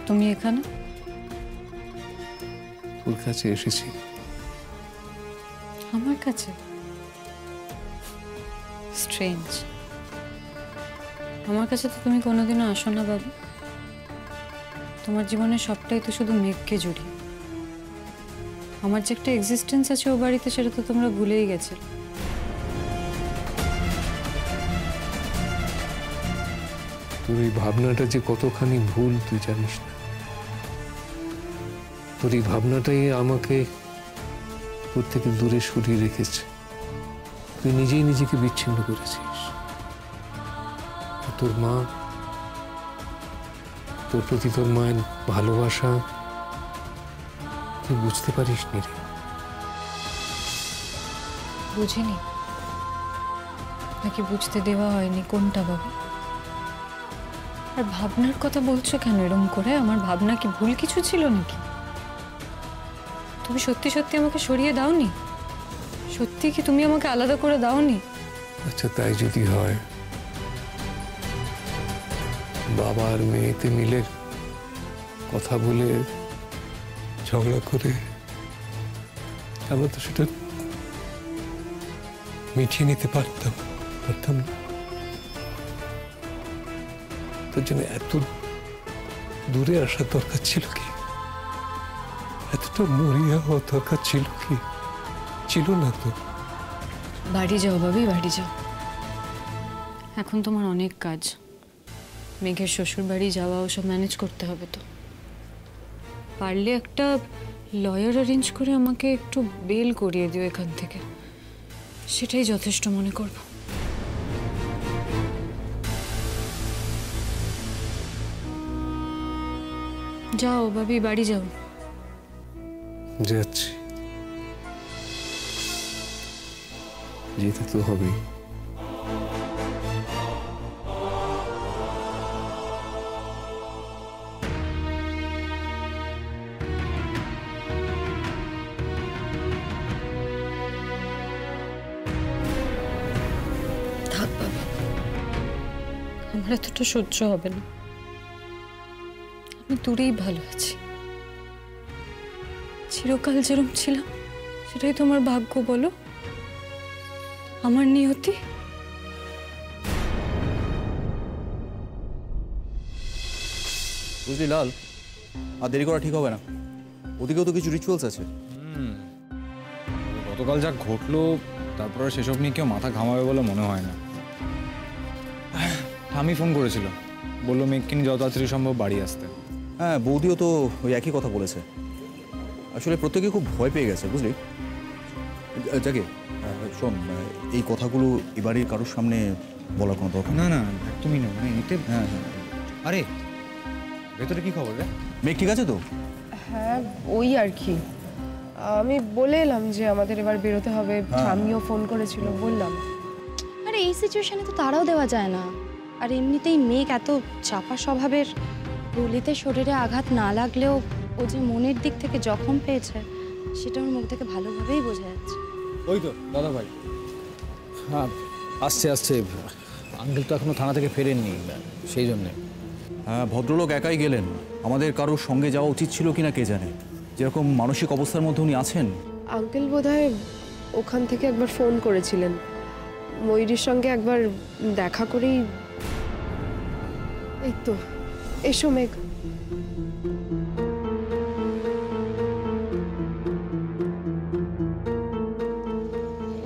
তুমি এখানে? তোর কাছে এসেছি। আমার কাছে? স্ট্রেঞ্জ। আমার কাছে তো তুমি কোনোদিনও আসো না বাবু। তোমার জীবনে সবটাই তো শুধু মেঘকে জড়িয়ে। আমার যে একটা এক্সিস্টেন্স আছে ও বাড়িতে, সেটা তো তোমরা ভুলেই গেছে। তোর এই ভাবনাটা যে কতখানি ভুল তুই জানিস না। তোর এই ভাবনাটাই আমাকে তোর থেকে দূরে সরিয়ে রেখেছে। তুই নিজেই নিজেকে বিচ্ছিন্ন করেছিস। তোর মা, তোর প্রতি তোর মায়ের ভালোবাসা তুই বুঝতে পারিস নি রে। বুঝিনি নাকি বুঝতে দেওয়া হয়নি, কোনটা বাবু? আর ভাবনার কথা বলছো কেন এরম করে? আমার ভাবনা কি ভুল কিছু ছিল নাকি? তুমি সত্যি সত্যি আমাকে সরিয়ে দাওনি? সত্যি কি তুমি আমাকে আলাদা করে দাওনি? আচ্ছা, তাই যদি হয়, বাবা আর মেয়েতে মিলে কথা বলে ঝগড়া করে আমরা তো সেটা মিটিয়ে নিতে পারতাম না। তোর জন্য এত দূরে আসার দরকার ছিল কি? এতটা মরিয়া হওয়ার দরকার ছিল কি? ছিল না তো। বাড়ি যাও বাবি, বাড়ি যাও। এখন তোমার অনেক কাজ। মেঘের শ্বশুর বাড়ি যাওয়া, ওসব ম্যানেজ করতে হবে তো। পারলে একটা লয়ার অ্যারেঞ্জ করে আমাকে একটু বেল করিয়ে দিও এখান থেকে, সেটাই যথেষ্ট মনে করব। যাও বাবি, বাড়ি যাও। যাচ্ছি, যেতে তো হবেই। থাক বাবি, আমার এতটা সহ্য হবে না। আমি দূরেই ভালো আছি। চিরকাল যেরকম ছিলাম সেটাই তোমার ভাগ্য বলো, আমার নিয়তি। বুঝলি লাল, আর দেরি করা ঠিক হবে না। ওদিকেও তো কিছু রিচুয়ালস আছে। গতকাল যা ঘটলো, তারপরে সেসব নিয়ে কেউ মাথা ঘামাবে বলে মনে হয় না। আমি ফোন করেছিল, বললো মেঘকে নিয়ে যত তাড়াতাড়ি সম্ভব বাড়ি আসতে। হ্যাঁ, বৌদিও তো ওই একই কথা বলেছে। আসলে প্রত্যেকে খুব ভয় পেয়ে গেছে, বুঝলি। যাকে শোন, এই কথাগুলো এবারের কারোর সামনে বলার কোনো দরকার না। না একদমই না, মানে এতে। হ্যাঁ। আরে ভেতরে কি খবর রে? মেঘ ঠিক আছে তো? হ্যাঁ, ওই আর কি। আমি বলে এলাম যে আমাদের এবার বেরোতে হবে। আমিও ফোন করেছিল, বললাম। আরে এই সিচুয়েশনে তো তাড়াও দেওয়া যায় না। আর এমনিতেই মেঘ এত চাপা স্বভাবের। রুলিতে শরীরে আঘাত না লাগলেও ও যে মনের দিক থেকে জখম পেয়েছে, সেটা ওর মুখ থেকে ভালোভাবেই বোঝা যাচ্ছে। ওই তো দাদা ভাই। হ্যাঁ, আসছে। আঙ্কেল তো এখনো থানা থেকে ফেরেননি, সেই জন্যে। হ্যাঁ, ভদ্রলোক একাই গেলেন। আমাদের কারোর সঙ্গে যাওয়া উচিত ছিল কিনা কে জানে। যেরকম মানসিক অবস্থার মধ্যে উনি আছেন। আঙ্কেল বোধহয় ওখান থেকে একবার ফোন করেছিলেন। ময়ূরীর সঙ্গে একবার দেখা করেই। এই তো, এসো মেঘ।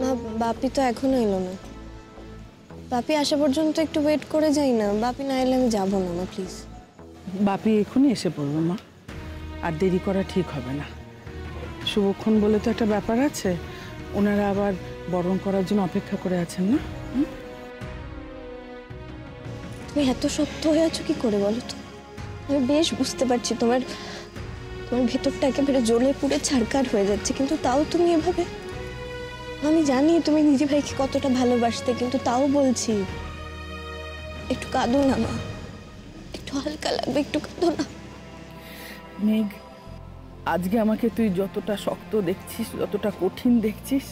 না, বাপি তো এখনো এলো না। বাপি আসা পর্যন্ত একটু ওয়েট করে যাই না। বাপি না এলে আমি যাবো না, মা প্লিজ। বাপি এখনই এসে পড়বে মা, আর দেরি করা ঠিক হবে না। শুভক্ষণ বলে তো একটা ব্যাপার আছে, ওনারা আবার বরণ করার জন্য অপেক্ষা করে আছেন না। তুমি এত শক্ত হয়ে আছো কি করে বলো তো? আমি বেশ বুঝতে পারছি তোমার তোমার ভেতরটা একেবারে জ্বলে পুড়ে ছারখার হয়ে যাচ্ছে, কিন্তু তাও তুমি এভাবে। আমি জানি তুমি নিজে ভাইকে কতটা ভালোবাসতে, কিন্তু তাও বলছি একটু কাঁদো না মা, একটু হালকা লাগবে, একটু কাঁদো না। মেঘ, আজকে আমাকে তুই যতটা শক্ত দেখছিস, যতটা কঠিন দেখছিস,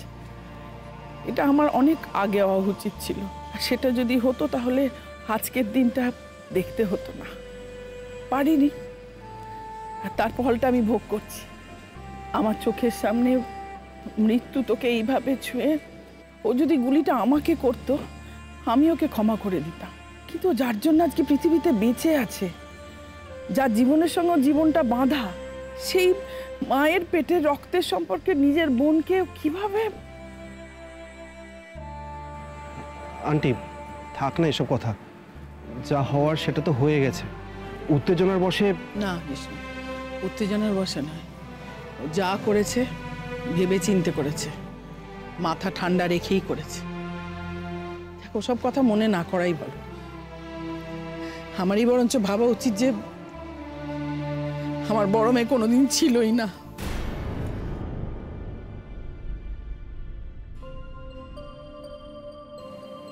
এটা আমার অনেক আগে হওয়া উচিত ছিল। আর সেটা যদি হতো তাহলে আজকের দিনটা দেখতে হতো না। পারিনি, আর তার ফলটা আমি ভোগ করছি। আমার চোখের সামনে মৃত্যু তোকে এইভাবে ছুঁয়ে, ও যদি গুলিটা আমাকে করতো আমি ওকে ক্ষমা করে দিতাম, কিন্তু যার জন্য আজকে পৃথিবীতে বেঁচে আছে, যার জীবনের সঙ্গে জীবনটা বাঁধা, সেই মায়ের পেটের রক্তের সম্পর্কে নিজের বোনকে কিভাবে। আন্টি থাক না এসব কথা, যা হওয়ার সেটা তো হয়ে গেছে। উত্তেজনার বশে না বিষ্ণু, উত্তেজনার বসে নয়, ও যা করেছে ভেবে চিন্তে করেছে, মাথা ঠান্ডা রেখেই করেছে। দেখো, ওসব কথা মনে না করাই ভালো। আমারই বরঞ্চ ভাবা উচিত যে আমার বড় মেয়ে কোনোদিন ছিলই না।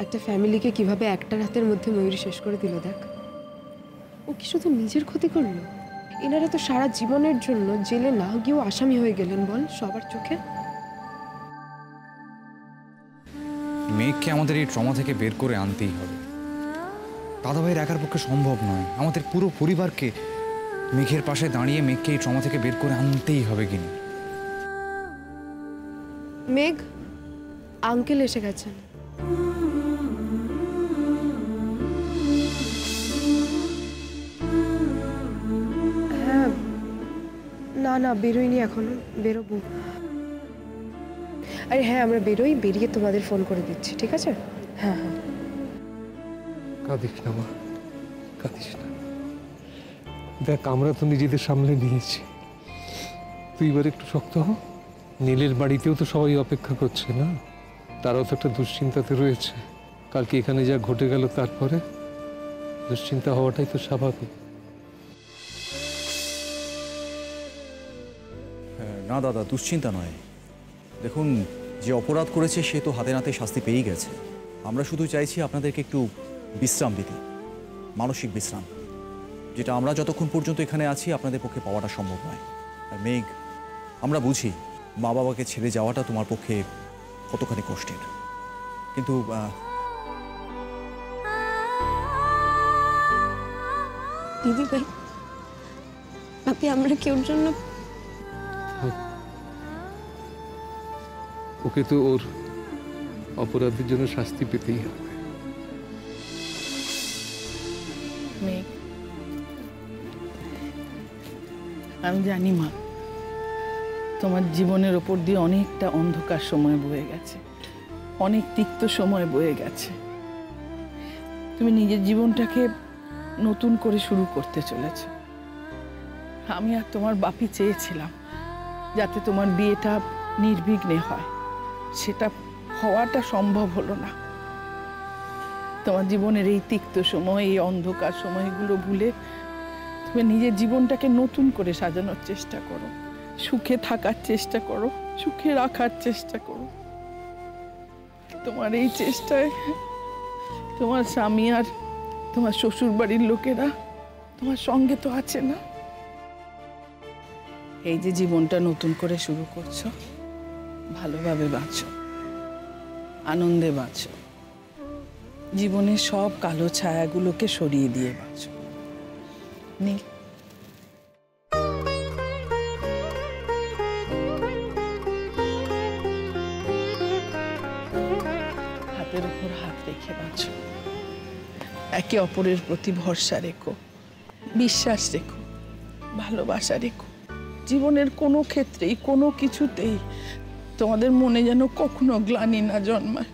একটা ফ্যামিলিকে কিভাবে একটা রাতের মধ্যে ময়ূরী শেষ করে দিল দেখ। ও কি শুধু নিজের ক্ষতি করলো? এনারা তো সারা জীবনের জন্য জেলে না গিয়েও আসামি হয়ে গেলেন বল সবার চোখে। মেঘকে আমাদের এই ট্রমা থেকে বের করে আনতেই হবে। দাদা ভাইয়ের একার পক্ষে সম্ভব নয়, আমাদের পুরো পরিবারকে মেঘের পাশে দাঁড়িয়ে মেঘকে এই ট্রমা থেকে বের করে আনতেই হবে। কিনা মেঘ, আঙ্কেল এসে গেছেন। হ্যাঁ, না না বেরোয়নি এখনো, বেরোবো। আরে হ্যাঁ, আমরা বেরোই, বেরিয়ে তোমাদের ফোন করে দিচ্ছি, ঠিক আছে? হ্যাঁ হ্যাঁ। কাঁদিস না মা, কাঁদিস না। দেখ, আমরা তো নিজেদের সামলে নিয়েছি, তুই এবার একটু শক্ত হ। নীলের বাড়িতেও তো সবাই অপেক্ষা করছে না, তারাও তো একটা দুশ্চিন্তাতে রয়েছে। কালকে এখানে যা ঘটে গেল, তারপরে দুশ্চিন্তা হওয়াটাই তো স্বাভাবিক। না দাদা, দুশ্চিন্তা নয়। দেখুন, যে অপরাধ করেছে সে তো হাতে নাতে শাস্তি পেয়েই গেছে। আমরা শুধু চাইছি আপনাদেরকে একটু বিশ্রাম দিতে, মানসিক বিশ্রাম, যেটা আমরা যতক্ষণ পর্যন্ত এখানে আছি আপনাদের পক্ষে পাওয়াটা সম্ভব নয়। আর মেঘ, আমরা বুঝি মা বাবাকে ছেড়ে যাওয়াটা তোমার পক্ষে কতখানি কষ্টের, কিন্তু দিদি ভাই, আপনি আমরা কেউর জন্য। ওকে তো ওর অপরাধের জন্য শাস্তি পেতেই হবে। মেঘ, আমি জানি মা, তোমার জীবনের ওপর দিয়ে অনেকটা অন্ধকার সময় বয়ে গেছে, অনেক তিক্ত সময় বয়ে গেছে। তুমি নিজের জীবনটাকে নতুন করে শুরু করতে চলেছ। আমি আর তোমার বাপি চেয়েছিলাম যাতে তোমার বিয়েটা নির্বিঘ্নে হয়, সেটা হওয়াটা সম্ভব হলো না। তোমার জীবনের এই তিক্ত সময়, এই অন্ধকার সময়গুলো ভুলে তুমি নিজের জীবনটাকে নতুন করে সাজানোর চেষ্টা করো, সুখে থাকার চেষ্টা করো, সুখে রাখার চেষ্টা করো। তোমার এই চেষ্টায় তোমার স্বামী আর তোমার শ্বশুর বাড়ির লোকেরা তোমার সঙ্গে তো আছে না। এই যে জীবনটা নতুন করে শুরু করছো, ভালোভাবে বাঁচো, আনন্দে বাঁচো, জীবনের সব কালো ছায়াগুলোকে সরিয়ে দিয়ে বাঁচো। নীল, হাতের উপর হাত রেখে বাঁচো, একে অপরের প্রতি ভরসা রেখো, বিশ্বাস রেখো, ভালোবাসা রেখো। জীবনের কোনো ক্ষেত্রেই, কোনো কিছুতেই তোমাদের মনে যেন কখনো গ্লানি না জন্মায়।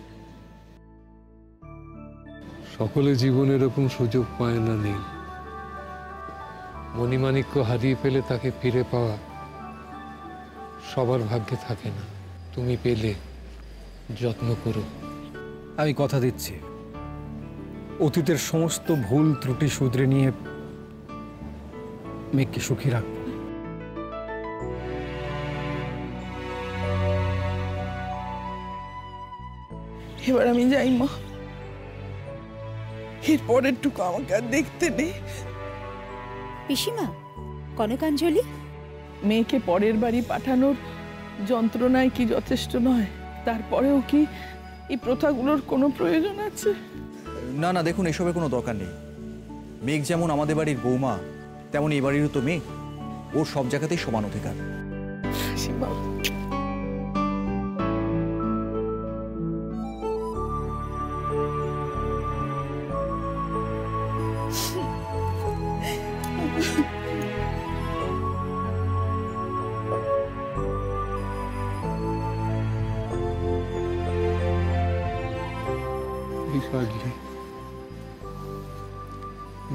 সকলে জীবনে এরকম সুযোগ পায় না। নেই, মণিমাণিক্য হারিয়ে ফেলে তাকে ফিরে পাওয়া সবার ভাগ্যে থাকে না। তুমি পেলে যত্ন করো, আমি কথা দিচ্ছি, অতীতের সমস্ত ভুল ত্রুটি শুধরে নিয়ে মেঘকে সুখী রাখবো। এবার আমি যাই মা, এর পরেরটুকু আমাকে আর দেখতে নেই। পিসিমা, কনকাঞ্জলি, মেয়েকে পরের বাড়ি পাঠানোর যন্ত্রণায় কি যথেষ্ট নয়? তারপরেও কি এই প্রথাগুলোর কোনো প্রয়োজন আছে? না না, দেখুন এসবের কোনো দরকার নেই। মেঘ যেমন আমাদের বাড়ির বৌমা, তেমন এই বাড়িরও তো মেঘ। ওর সব জায়গাতেই সমান অধিকার। পিসিমা,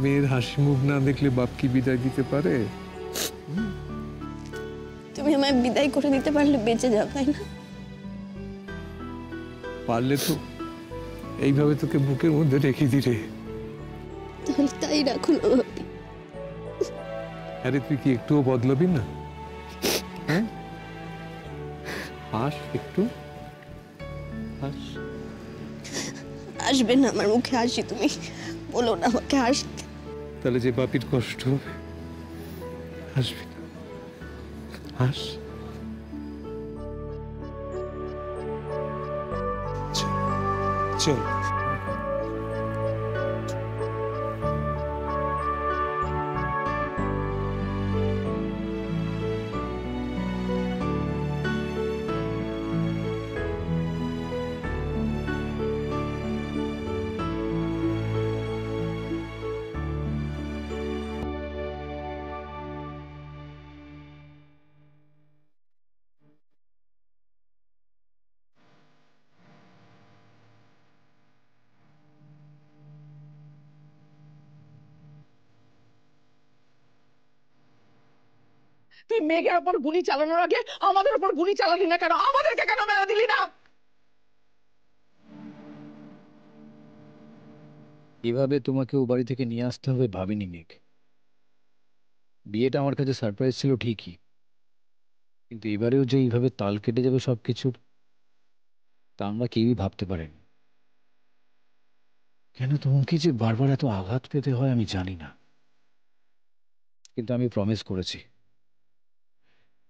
মেয়ের হাসি মুখ না দেখলে বাপ কি বিদায় দিতে পারে? তুমি আমায় বিদায় করে দিতে পারলে বেঁচে যাও, তাই না? পারলে তো এইভাবে তোকে বুকের মধ্যে রেখে দিরে। তাহলে তাই রাখো না ভাবি। আরে তুই কি একটুও বদলাবি না? হ্যাঁ, হাস একটু, হাস। আসবে না আমার মুখে হাসি, তুমি বলো না আমাকে হাসতে। তাহলে যে বাপির কষ্ট হবে, হাসবি না, হাস। চল। তুই মেঘের ওপর গুলি চালানোর আগে আমাদের ওপর গুলি চালালি না কেন? আমাদেরকে কেন মেরে দিলি না? এভাবে তোমাকে ও বাড়ি থেকে নিয়ে আসতে হবে ভাবিনি মেঘ। বিয়েটা আমার কাছে সারপ্রাইজ ছিল ঠিকই, কিন্তু এবারেও যে এইভাবে তাল কেটে যাবে সবকিছুর, তা আমরা কেউই ভাবতে পারিনি। কেন তোমাকে যে বারবার এত আঘাত পেতে হয় আমি জানি না, কিন্তু আমি প্রমিস করেছি,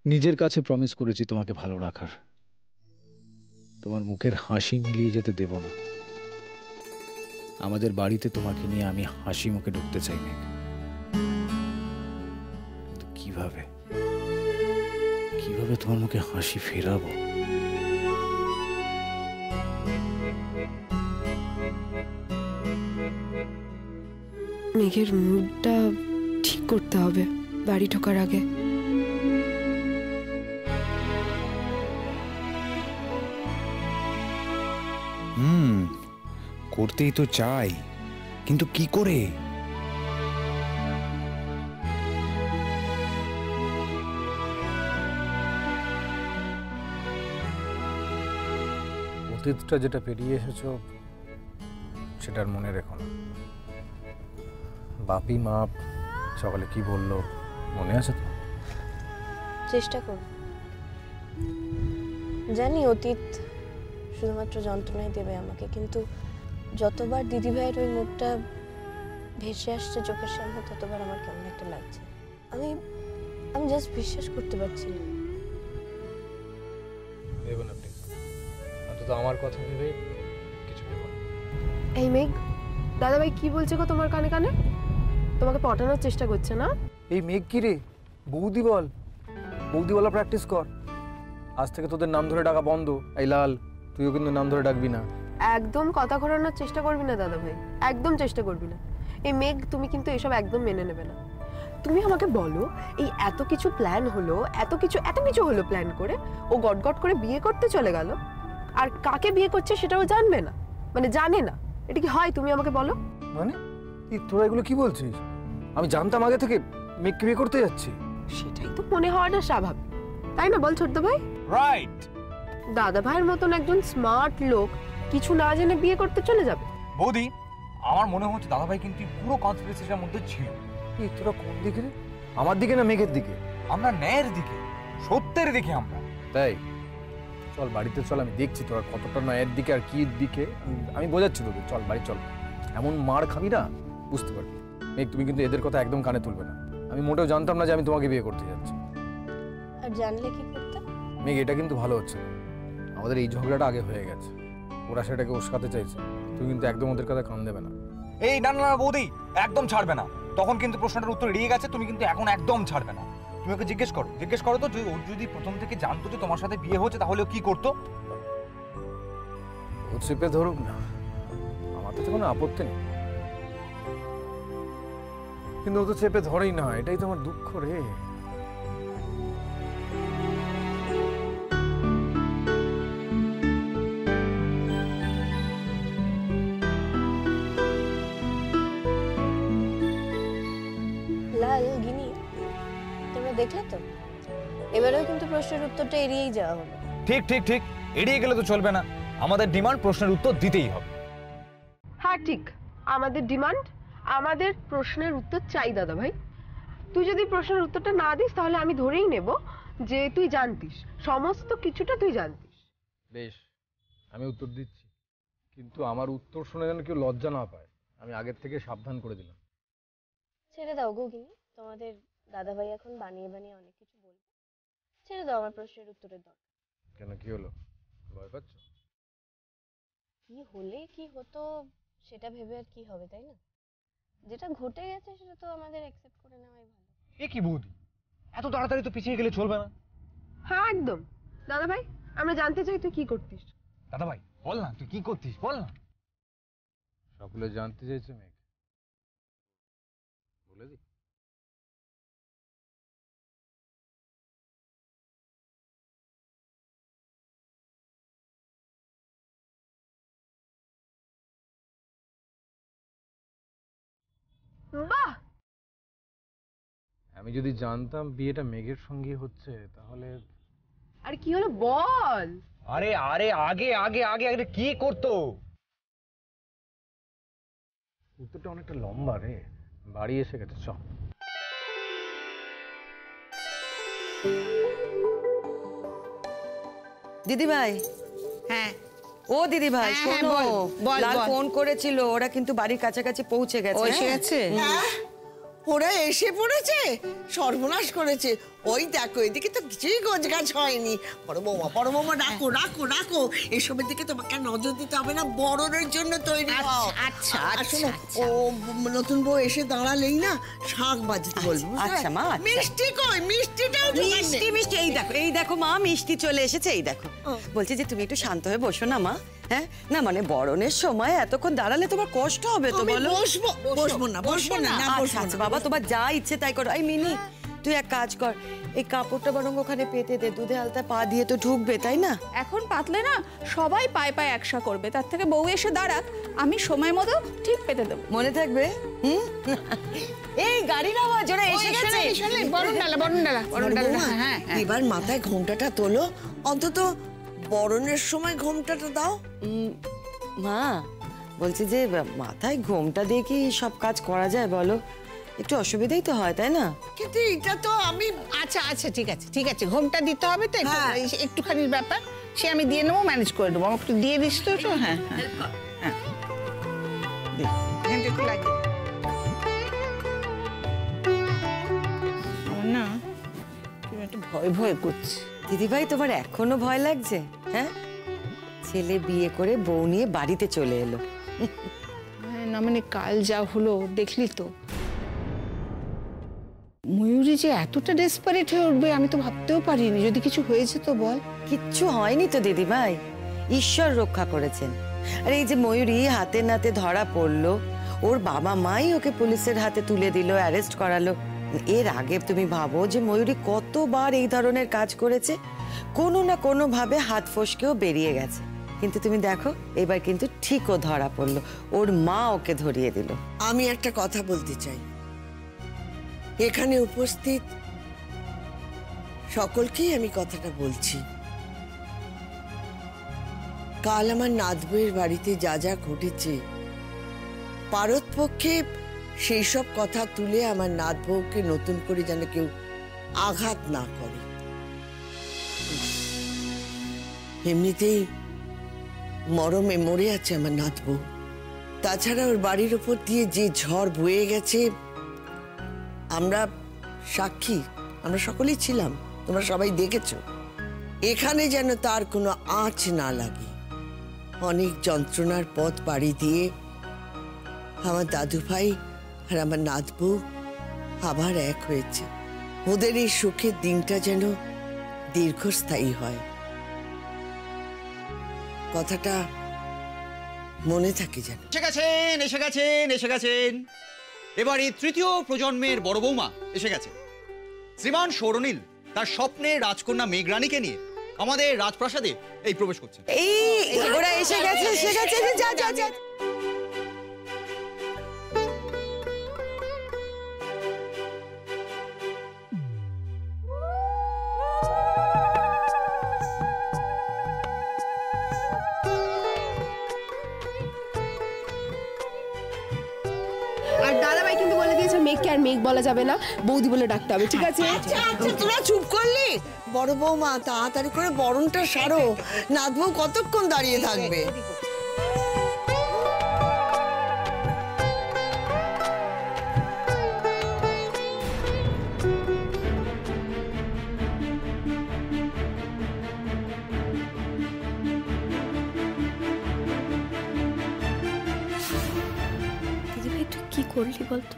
নিজের কাছে প্রমিস করেছি তোমাকে ভালো রাখার, তোমার মুখের হাসি মিলিয়ে যেতে দেব না। আমাদের বাড়িতে তোমাকে নিয়ে আমি হাসি মুখে ঢুকতে চাই মেঘ, কিন্তু কিভাবে কিভাবে তোমার মুখে হাসি ফেরাবো? মেঘের মুডটা ঠিক করতে হবে বাড়ি ঢোকার আগে। করতেই তো চাই, কিন্তু কি করে? অতীতটা যেটা পেরিয়ে এসেছো সেটার মনে রেখো না। বাপি মা সকালে কি বললো মনে আছে তো? চেষ্টা করো। জানি অতীত শুধুমাত্র যন্ত্রণাই দেবে আমাকে, কিন্তু যতবার দিদিভাইয়ের ওই মুখটা ভেসে আসছে চোখের সামনে, ততবার আমার কেমন একটা লাগছে। আমি আমি জাস্ট বিশ্বাস করতে পারছি না। ভেবো না প্লিজ, অন্তত আমার কথা ভেবে কিছু ভেবো না। এই মেঘ, দাদাভাই কি বলছে গো তোমার কানে কানে? তোমাকে পটানোর চেষ্টা করছে না? এই মেঘ কি রে? বৌদি বল, বৌদি বলা প্র্যাকটিস কর। আজ থেকে তোদের নাম ধরে ডাকা বন্ধ। এই লাল, তুইও কিন্তু নাম ধরে ডাকবি না। একদম কথা ঘোরানোর চেষ্টা করবি না দাদাভাই, একদম চেষ্টা করবি না। এই মেঘ, তুমি কিন্তু এসব একদম মেনে নেবে না। তুমি আমাকে বলো, এই এত কিছু প্ল্যান হলো, এত কিছু হলো প্ল্যান করে, ও গট করে বিয়ে করতে চলে গেল, আর কাকে বিয়ে করছে সেটাও জানবে না, মানে জানে না। এটা কি হয়? তুমি আমাকে বলো। মানে তোরা এগুলো কি বলছিস? আমি জানতাম আগে থেকে মেঘকে বিয়ে করতে যাচ্ছি। সেটাই তো মনে হওয়াটা স্বাভাবিক, তাই না বল ছোটদা ভাই? রাইট। দাদা ভাইয়ের মতন একজন স্মার্ট লোক কিছু না জেনে বিয়ে করতে চলে যাবে? বৌদি, আমার মনে হচ্ছে দাদাভাই কিন্তু পুরো কনস্পিরেসির মধ্যে ছিল। এই তোরা কোন দিকে রে? আমার দিকে না মেঘের দিকে? আমরা ন্যায়ের দিকে, সত্যের দিকে আমরা। তাই চল বাড়িতে চল, আমি দেখছি তোরা কতটা ন্যায়ের দিকে আর কি দিকে। আমি বোঝাচ্ছি তোকে, চল বাড়ি চল। এমন মার খাবি না বুঝতে পারবি। মেঘ, তুমি কিন্তু এদের কথা একদম কানে তুলবে না। আমি মোটেও জানতাম না যে আমি তোমাকে বিয়ে করতে যাচ্ছি। আর জানলে কি করতে? মেঘ, এটা কিন্তু ভালো হচ্ছে না। আমাদের এই ঝগড়াটা আগে হয়ে গেছে, ওরা সেটাকে উস্কাতে চাইছে। তুমি কিন্তু একদম ওদের কথা কান দেবে না। এই না না বৌদি, একদম ছাড়বে না। তখন কিন্তু প্রশ্নটার উত্তর এড়িয়ে গেছে, তুমি কিন্তু এখন একদম ছাড়বে না। তুমি ওকে জিজ্ঞেস করো তো, ও যদি প্রথম থেকে জানতো যে তোমার সাথে বিয়ে হচ্ছে তাহলে ও কি করতো? ও চেপে ধরুক না, আমার তো কোনো আপত্তি নেই, কিন্তু ও তো চেপে ধরেই না, এটাই তো আমার দুঃখ রে। লাল গিনি, তোমরা দেখলে তো এবারেও কিন্তু প্রশ্নের উত্তরটা এড়িয়েই যাওয়া হলো। ঠিক ঠিক ঠিক, এড়িয়ে গেলে তো চলবে না। আমাদের ডিমান্ড প্রশ্নের উত্তর দিতেই হবে। হ্যাঁ ঠিক, আমাদের ডিমান্ড, আমাদের প্রশ্নের উত্তর চাই দাদা ভাই। তুই যদি প্রশ্নের উত্তরটা না দিস তাহলে আমি ধরেই নেব যে তুই জানতিস, সমস্ত কিছুটা তুই জানতিস। বেশ, আমি উত্তর দিচ্ছি, কিন্তু আমার উত্তর শুনে যেন কেউ লজ্জা না পায়, আমি আগের থেকে সাবধান করে দিলাম। ছেড়ে দাও গো গিনি, তোমাদের দাদা ভাই এখন বানিয়ে বানিয়ে অনেক কিছু বলবে। ছেড়ে দাও, আমার প্রশ্নের উত্তরের দরকার। কেন, কি হলো? ভয় পাচ্ছ? কি হলে কি হতো সেটা ভেবে আর কি হবে, তাই না? যেটা ঘটে গেছে সেটা তো আমাদের অ্যাকসেপ্ট করে নেওয়াই ভালো। এ কি বৌদি, এত তাড়াতাড়ি তো পিছিয়ে গেলে চলবে না। হ্যাঁ একদম। দাদা ভাই, আমরা জানতে চাই তুই কি করতিস। দাদা ভাই বল না, তুই কি করতিস বল না। সকলে জানতে চাইছে মেঘ, বলে দি। বাহ, আমি যদি জানতাম বিয়েটা মেঘের সঙ্গে হচ্ছে তাহলে। আর কি হলো বল। আরে আরে আগে আগে আগে আগে কি করতো? উত্তরটা অনেকটা লম্বা রে, বাড়ি এসে গেছে। চ দিদি ভাই। হ্যাঁ ও দিদি ভাই, হ্যাঁ, শোনো, বল, বল, লাল বল। ফোন করেছিল, ওরা কিন্তু বাড়ির কাছাকাছি পৌঁছে গেছে। ও এসে গেছে? ওরা এসে পড়েছে, সর্বনাশ করেছে। ওই দেখো, এদিকে তো কিছুই গোছগাছ হয়নি। বড় বৌমা রাখো রাখো রাখো, এসবের দিকে তোমাকে নজর দিতে হবে না, বড়দের জন্য তৈরি হও। আচ্ছা আর আচ্ছা শোনো, ও নতুন বউ এসে দাঁড়ালেই না শাক বাজতে বলবো। আচ্ছা মা, আচ্ছা। মিষ্টি কই, মিষ্টিটাও জোগাড় নেই। মিষ্টি মিষ্টি, এই দেখো মা, মিষ্টি চলে এসেছে, এই দেখো। বলছি যে তুমি একটু শান্ত হয়ে বসো না মা। হ্যাঁ না, মানে বরণের সময় এতক্ষণ দাঁড়ালে তোমার কষ্ট হবে তো, আমি বলো। বসবো না আচ্ছা আচ্ছা বাবা, তোমার যা ইচ্ছে তাই করো। এই মিনি, তুই এক কাজ কর, এই কাপড়টা বরং ওখানে পেতে দে, দুধে আলতা পা দিয়ে তো ঢুকবে, তাই না? এখন পাতলে না সবাই পায়ে পায়ে একসা করবে, তার থেকে বউ এসে দাঁড়াক, আমি সময় মতো ঠিক পেতে দেবো। মনে থাকবে। এই গাড়ির আওয়াজ, ওরা এসে গেছে। হ্যাঁ এবার মাথায় ঘোমটাটা তোলো, অন্তত বরণের সময় ঘোমটাটা দাও। মা বলছি যে মাথায় ঘোমটা দিয়ে কি সব কাজ করা যায় বলো? একটু অসুবিধাই তো হয়, তাই না? কিন্তু এটা তো আমি। আচ্ছা আচ্ছা ঠিক আছে ঠিক আছে, ঘোমটা দিতে হবে তো, একটুখানি ব্যাপার, সে আমি দিয়ে নেবো, ম্যানেজ করে দেবো। আমাকে একটু দিয়ে দিস তো। হ্যাঁ হ্যাঁ, একটু লাগিয়ে আমার না একটু ভয় ভয় করছে। দিদিভাই, তোমার এখনো ভয় লাগছে? হ্যাঁ, ছেলে বিয়ে করে বউ নিয়ে বাড়িতে চলে এলো। হ্যাঁ না, মানে কাল যা হলো দেখলি তো, ময়ূরী যে এতটা ডেসপারেট হয়ে উঠবে আমি তো ভাবতেও পারিনি। যদি কিছু হয়েছে তো বল। কিচ্ছু হয়নি তো দিদিভাই, ঈশ্বর রক্ষা করেছেন। আর এই যে ময়ূরী হাতে নাতে ধরা পড়লো, ওর বাবা মাই ওকে পুলিশের হাতে তুলে দিল, অ্যারেস্ট করালো। এর আগে তুমি ভাবো যে ময়ূরী কতবার এই ধরনের কাজ করেছে, কোনো না কোনো ভাবে হাত ফসকেও বেরিয়ে গেছে। কিন্তু তুমি দেখো, এবার কিন্তু ঠিকও ধরা পড়লো, ওর মা ওকে ধরিয়ে দিল। আমি একটা কথা বলতে চাই, এখানে উপস্থিত সকলকেই আমি কথাটা বলছি। কাল আমার নাত বউয়ের বাড়িতে যা যা ঘটেছে, পারতপক্ষে সেই সব কথা তুলে আমার নাত বউকে নতুন করে যেন কেউ আঘাত না করে। এমনিতেই মরমে মরে আছে আমার নাত বউ। তাছাড়া ওর বাড়ির ওপর দিয়ে যে ঝড় বয়ে গেছে, আমরা সাক্ষী, আমরা সকলেই ছিলাম, তোমরা সবাই দেখেছ। এখানে যেন তার কোনো আঁচ না লাগে। অনেক যন্ত্রণার পথ পাড়ি দিয়ে আমার দাদু ভাই আর আমার নাত বউ আবার এক হয়েছে। ওদের এই সুখের দিনটা যেন দীর্ঘস্থায়ী হয়, কথাটা মনে থাকে যেন। এসে গেছেন এবার এই তৃতীয় প্রজন্মের বড় বৌমা এসে গেছে। শ্রীমান সৌরনীল তার স্বপ্নের রাজকন্যা মেঘরানীকে নিয়ে আমাদের রাজপ্রাসাদে এই প্রবেশ করছে। ওরা এসে গেছে, যা যা যা। আর দাদাভাই কিন্তু বলে দিয়েছে মেঘকে আর মেঘ বলা যাবে না, বৌদি বলে ডাকতে হবে, ঠিক আছে? আচ্ছা তোরা চুপ করলি? বড় বৌমা তাড়াতাড়ি করে বরণটা সারো, নাত বউ কতক্ষণ দাঁড়িয়ে থাকবে? দিদিভাই তুই কি করলি বলতো?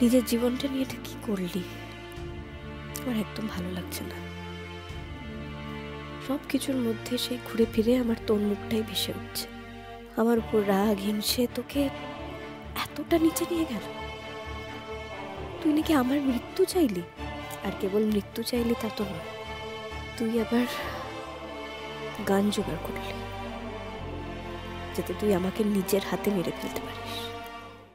নিজের জীবনটা নিয়ে তুই কি করলি? আমার একদম ভালো লাগছে না। সব কিছুর মধ্যে সেই ঘুরে ফিরে আমার তোর মুখটাই ভেসে উঠছে। আমার উপর রাগ হিংসে তোকে এতটা নিচে নিয়ে গেল। তুই নাকি আমার মৃত্যু চাইলি, আর কেবল মৃত্যু চাইলি তা তো নয়, তুই আবার গান জোগাড় করলি যাতে তুই আমাকে নিজের হাতে মেরে ফেলতে পারিস।